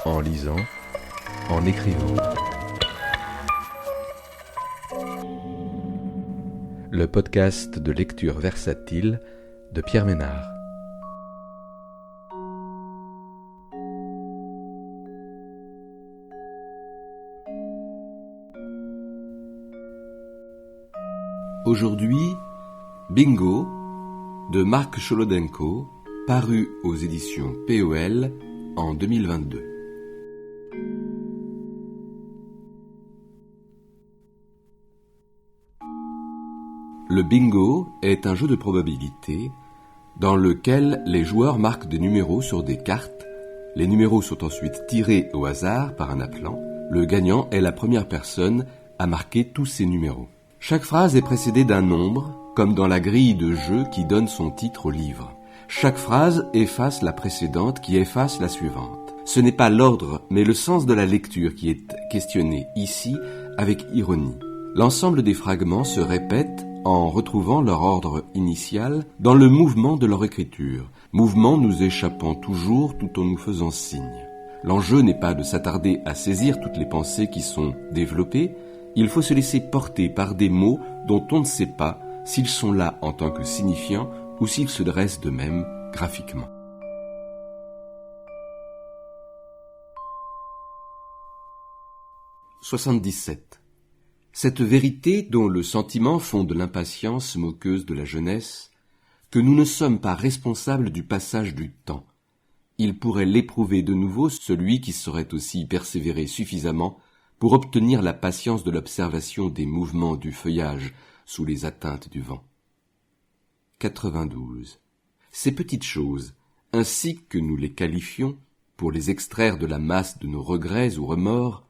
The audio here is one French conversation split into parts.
en lisant, en écrivant. Le podcast de lecture versatile de Pierre Ménard. Aujourd'hui, Bingo de Marc Cholodenko, paru aux éditions POL en 2022. Le bingo est un jeu de probabilité dans lequel les joueurs marquent des numéros sur des cartes. Les numéros sont ensuite tirés au hasard par un appelant. Le gagnant est la première personne à marquer tous ces numéros. Chaque phrase est précédée d'un nombre, comme dans la grille de jeu qui donne son titre au livre. Chaque phrase efface la précédente qui efface la suivante. Ce n'est pas l'ordre, mais le sens de la lecture qui est questionné ici avec ironie. L'ensemble des fragments se répète en retrouvant leur ordre initial dans le mouvement de leur écriture, mouvement nous échappant toujours tout en nous faisant signe. L'enjeu n'est pas de s'attarder à saisir toutes les pensées qui sont développées, il faut se laisser porter par des mots dont on ne sait pas s'ils sont là en tant que signifiants ou s'ils se dressent d'eux-mêmes graphiquement. « 77. Cette vérité dont le sentiment fonde l'impatience moqueuse de la jeunesse, que nous ne sommes pas responsables du passage du temps. Il pourrait l'éprouver de nouveau celui qui saurait aussi persévérer suffisamment pour obtenir la patience de l'observation des mouvements du feuillage sous les atteintes du vent. 92. Ces petites choses, ainsi que nous les qualifions, pour les extraire de la masse de nos regrets ou remords,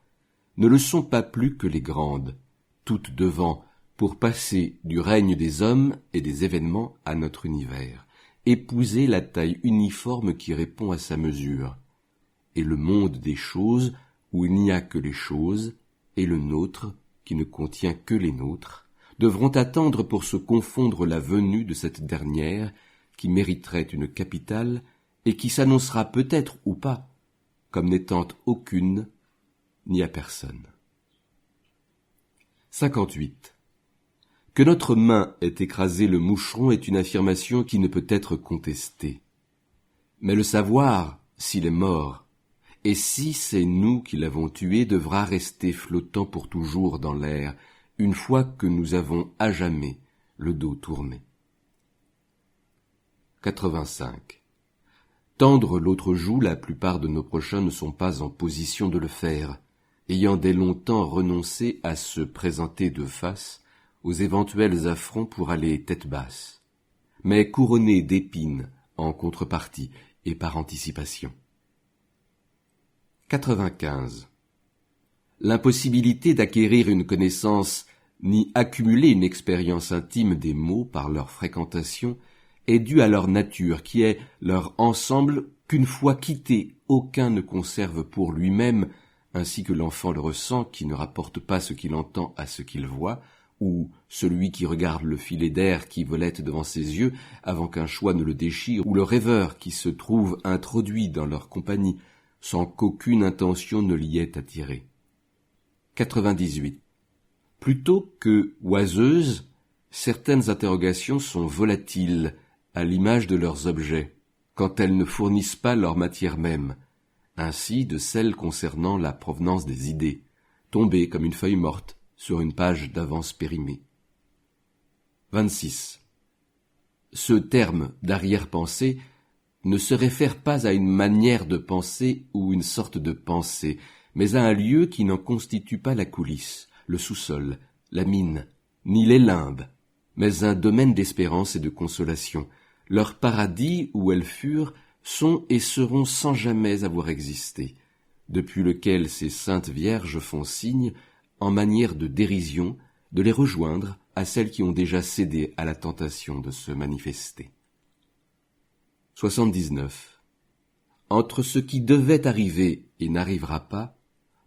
ne le sont pas plus que les grandes, toutes devant, pour passer du règne des hommes et des événements à notre univers, épouser la taille uniforme qui répond à sa mesure, et le monde des choses où il n'y a que les choses, et le nôtre, qui ne contient que les nôtres, devront attendre pour se confondre la venue de cette dernière, qui mériterait une capitale, et qui s'annoncera peut-être ou pas, comme n'étant aucune, ni à personne. 58. Que notre main ait écrasé le moucheron est une affirmation qui ne peut être contestée. Mais le savoir, s'il est mort, et si c'est nous qui l'avons tué, devra rester flottant pour toujours dans l'air, une fois que nous avons à jamais le dos tourné. 85. Tendre l'autre joue, la plupart de nos prochains ne sont pas en position de le faire, ayant dès longtemps renoncé à se présenter de face aux éventuels affronts pour aller tête basse, mais couronnés d'épines en contrepartie et par anticipation. 95. L'impossibilité d'acquérir une connaissance ni accumuler une expérience intime des mots par leur fréquentation est due à leur nature qui est leur ensemble qu'une fois quitté, aucun ne conserve pour lui-même, ainsi que l'enfant le ressent qui ne rapporte pas ce qu'il entend à ce qu'il voit, ou celui qui regarde le filet d'air qui volette devant ses yeux avant qu'un choix ne le déchire, ou le rêveur qui se trouve introduit dans leur compagnie sans qu'aucune intention ne l'y ait attiré. 98. Plutôt que oiseuses, certaines interrogations sont volatiles à l'image de leurs objets, quand elles ne fournissent pas leur matière même, ainsi de celles concernant la provenance des idées, tombées comme une feuille morte sur une page d'avance périmée. 26. Ce terme d'arrière-pensée ne se réfère pas à une manière de penser ou une sorte de pensée, mais à un lieu qui n'en constitue pas la coulisse, le sous-sol, la mine, ni les limbes, mais un domaine d'espérance et de consolation. Leur paradis où elles furent sont et seront sans jamais avoir existé, depuis lequel ces saintes vierges font signe, en manière de dérision, de les rejoindre à celles qui ont déjà cédé à la tentation de se manifester. 79. Entre ce qui devait arriver et n'arrivera pas,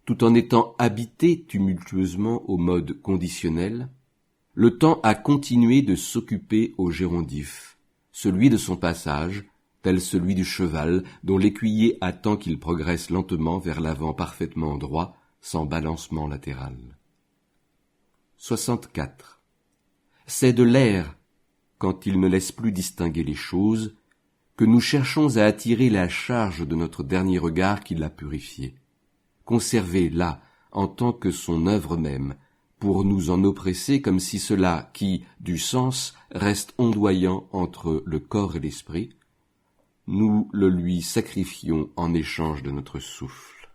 tout en étant habité tumultueusement au mode conditionnel, le temps a continué de s'occuper au gérondif, celui de son passage, tel celui du cheval dont l'écuyer attend qu'il progresse lentement vers l'avant parfaitement droit, sans balancement latéral. 64. C'est de l'air, quand il ne laisse plus distinguer les choses, que nous cherchons à attirer la charge de notre dernier regard qui l'a purifié, conservé là, en tant que son œuvre même, pour nous en oppresser comme si cela qui, du sens, reste ondoyant entre le corps et l'esprit, nous le lui sacrifions en échange de notre souffle.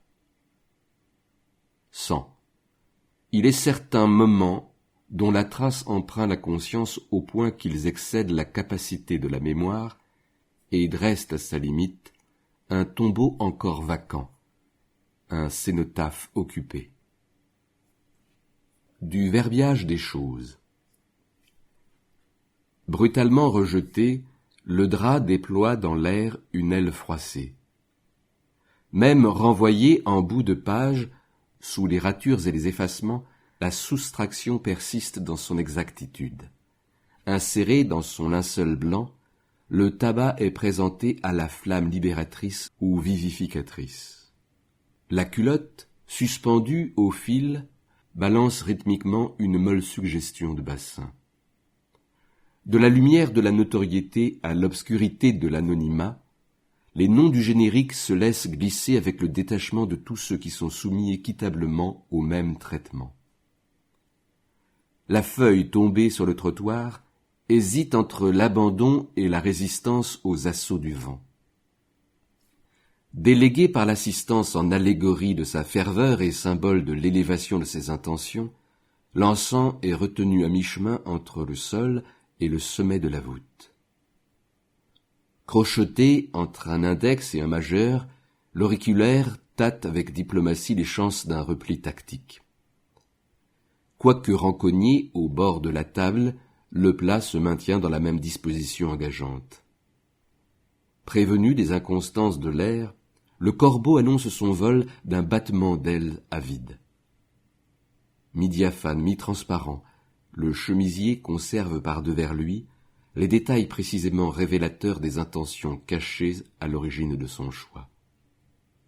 100. Il est certains moments dont la trace empreint la conscience au point qu'ils excèdent la capacité de la mémoire et dressent à sa limite un tombeau encore vacant, un cénotaphe occupé. Du verbiage des choses. Brutalement rejeté, le drap déploie dans l'air une aile froissée. Même renvoyé en bout de page, sous les ratures et les effacements, la soustraction persiste dans son exactitude. Inséré dans son linceul blanc, le tabac est présenté à la flamme libératrice ou vivificatrice. La culotte, suspendue au fil, balance rythmiquement une molle suggestion de bassin. De la lumière de la notoriété à l'obscurité de l'anonymat, les noms du générique se laissent glisser avec le détachement de tous ceux qui sont soumis équitablement au même traitement. La feuille tombée sur le trottoir hésite entre l'abandon et la résistance aux assauts du vent. Délégué par l'assistance en allégorie de sa ferveur et symbole de l'élévation de ses intentions, l'encens est retenu à mi-chemin entre le sol et le sommet de la voûte. Crocheté entre un index et un majeur, l'auriculaire tâte avec diplomatie les chances d'un repli tactique. Quoique rancogné au bord de la table, le plat se maintient dans la même disposition engageante. Prévenu des inconstances de l'air, le corbeau annonce son vol d'un battement d'ailes avide. Mi-diaphane, mi-transparent, le chemisier conserve par-devers lui les détails précisément révélateurs des intentions cachées à l'origine de son choix.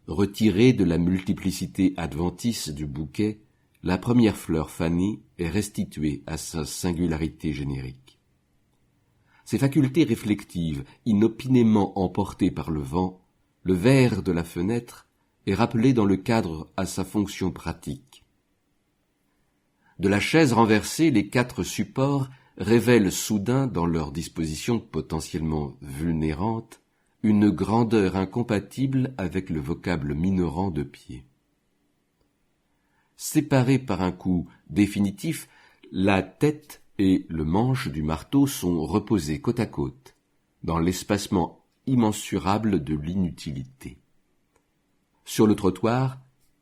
Retirée de la multiplicité adventice du bouquet, la première fleur fanée est restituée à sa singularité générique. Ses facultés réflectives, inopinément emportées par le vent, le verre de la fenêtre est rappelé dans le cadre à sa fonction pratique. De la chaise renversée, les 4 supports révèlent soudain, dans leur disposition potentiellement vulnérante, une grandeur incompatible avec le vocable minorant de pied. Séparés par un coup définitif, la tête et le manche du marteau sont reposés côte à côte, dans l'espacement immensurable de l'inutilité. Sur le trottoir,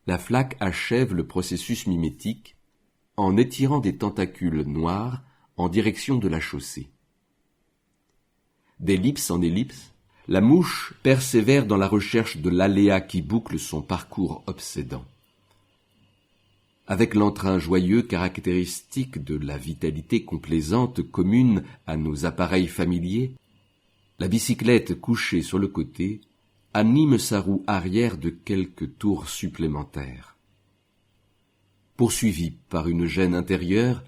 la flaque achève le processus mimétique en étirant des tentacules noirs en direction de la chaussée. D'ellipse en ellipse, la mouche persévère dans la recherche de l'aléa qui boucle son parcours obsédant. Avec l'entrain joyeux caractéristique de la vitalité complaisante commune à nos appareils familiers, la bicyclette couchée sur le côté anime sa roue arrière de quelques tours supplémentaires. Poursuivi par une gêne intérieure,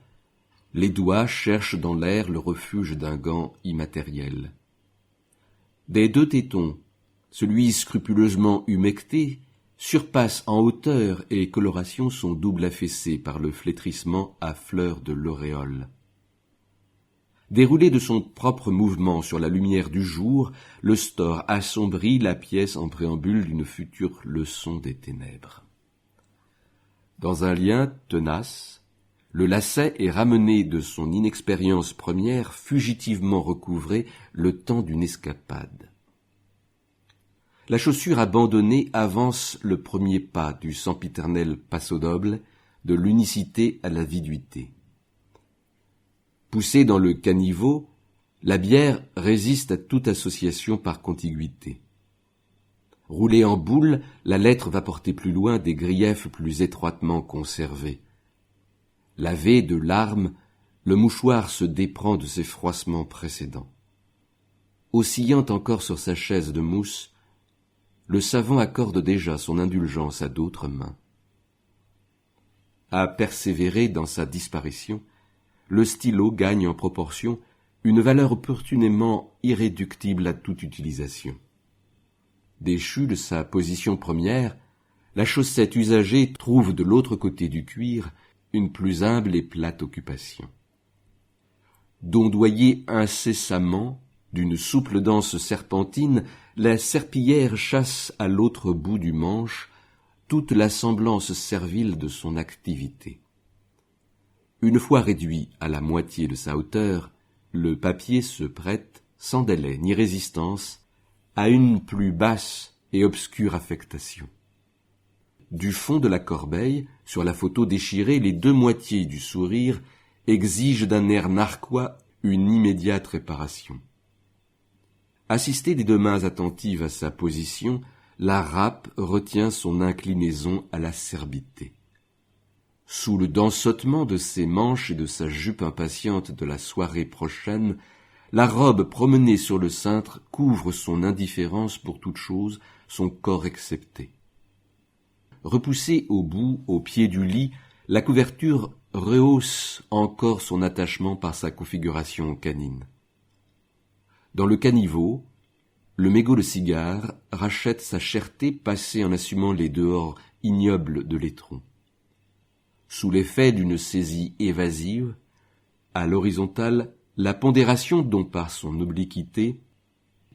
les doigts cherchent dans l'air le refuge d'un gant immatériel. Des 2 tétons, celui scrupuleusement humecté surpasse en hauteur et coloration son double affaissé par le flétrissement à fleurs de l'auréole. Déroulé de son propre mouvement sur la lumière du jour, le store assombrit la pièce en préambule d'une future leçon des ténèbres. Dans un lien tenace, le lacet est ramené de son inexpérience première fugitivement recouvré le temps d'une escapade. La chaussure abandonnée avance le premier pas du sempiternel passo doble, de l'unicité à la viduité. Poussée dans le caniveau, la bière résiste à toute association par contiguïté. Roulée en boule, la lettre va porter plus loin des griefs plus étroitement conservés. Lavé de larmes, le mouchoir se déprend de ses froissements précédents. oscillant encore sur sa chaise de mousse, le savant accorde déjà son indulgence à d'autres mains. À persévérer dans sa disparition, le stylo gagne en proportion une valeur opportunément irréductible à toute utilisation. Déchu de sa position première, la chaussette usagée trouve de l'autre côté du cuir une plus humble et plate occupation. D'ondoyer incessamment, d'une souple danse serpentine, la serpillière chasse à l'autre bout du manche toute la semblance servile de son activité. Une fois réduit à la moitié de sa hauteur, le papier se prête, sans délai ni résistance, à une plus basse et obscure affectation. Du fond de la corbeille, sur la photo déchirée, les deux moitiés du sourire exigent d'un air narquois une immédiate réparation. Assistée des deux mains attentives à sa position, la râpe retient son inclinaison à l'acerbité. Sous le densotement de ses manches et de sa jupe impatiente de la soirée prochaine, la robe promenée sur le cintre couvre son indifférence pour toute chose, son corps excepté. Repoussée au bout, au pied du lit, la couverture rehausse encore son attachement par sa configuration canine. Dans le caniveau, le mégot de cigare rachète sa cherté passée en assumant les dehors ignobles de l'étron. Sous l'effet d'une saisie évasive, à l'horizontale, la pondération dont par son obliquité,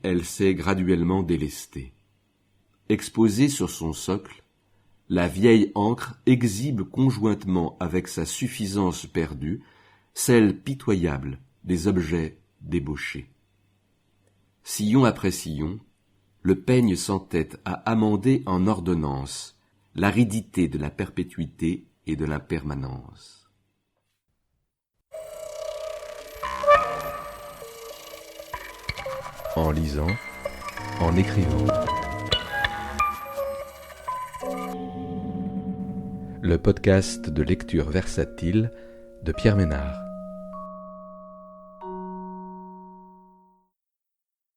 elle s'est graduellement délestée. Exposée sur son socle, la vieille encre exhibe conjointement avec sa suffisance perdue celle pitoyable des objets débauchés. Sillon après sillon, le peigne s'entête à amender en ordonnance l'aridité de la perpétuité et de l'impermanence. En lisant, en écrivant. Le podcast de lecture versatile de Pierre Ménard.